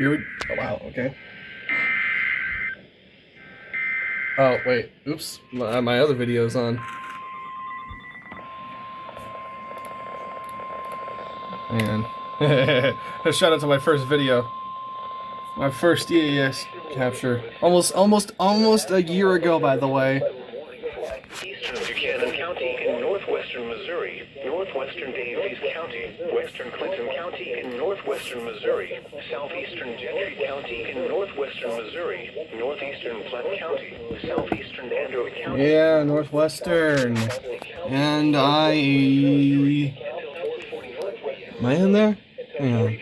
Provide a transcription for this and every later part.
Oh, wow, okay. Oh, wait. Oops. My other video's on. Man. Shout out to my first video. My first EAS capture. Almost a year ago, by the way. Eastern Buchanan County in northwestern Missouri, northwestern Davies County, western Clinton County in northwestern Missouri, southeastern Gentry County in northwestern Missouri, northeastern Platte County, southeastern Andrew County. Yeah, northwestern. And am I in there? Hang on.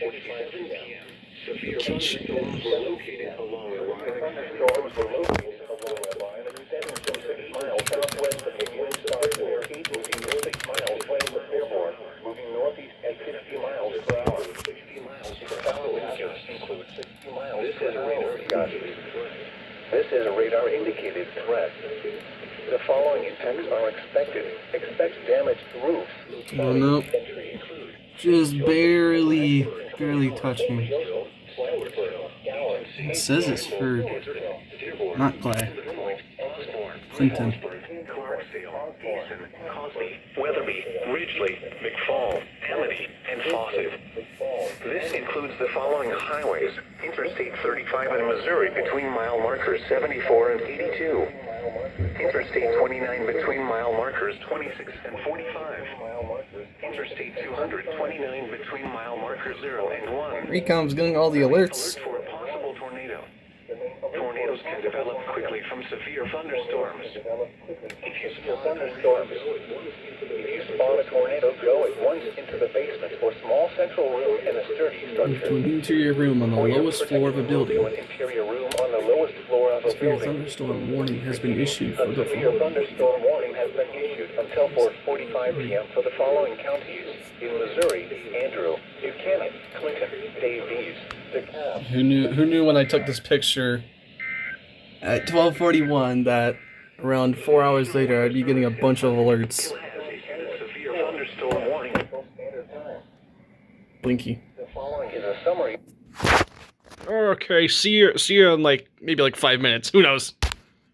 This is a radar-indicated threat. The following impacts are expected. Expect damaged roofs. Oh, no. Just barely touching. It says it's for not Clay. Clinton. Weatherby, Ridgely, McFall, Amity, and Fawcett. This includes the following highways: Interstate 35 in Missouri between mile markers 74 and 82. Interstate 29 between mile markers 26 and 45. Interstate 229 between mile markers 0 and 1. Recom's getting all the alerts. Alert for a possible tornado. Tornadoes can develop quickly from severe thunderstorms. If you spawn a tornado, go at once into the basement or small central room in a sturdy structure. To an interior room on the lowest floor of a building. An interior room on the lowest floor of a Severe building. thunderstorm warning has been issued for the Severe thunderstorm warning has been issued until 4:45 p.m. for the following counties: in Missouri, Andrew, Buchanan, Clinton, Davies, DeKalb. Who knew when I took this picture at 12:41 that around 4 hours later I'd be getting a bunch of alerts. Severe thunderstorm warning. Blinky. The following is a summary. Okay, see you in maybe 5 minutes. Who knows?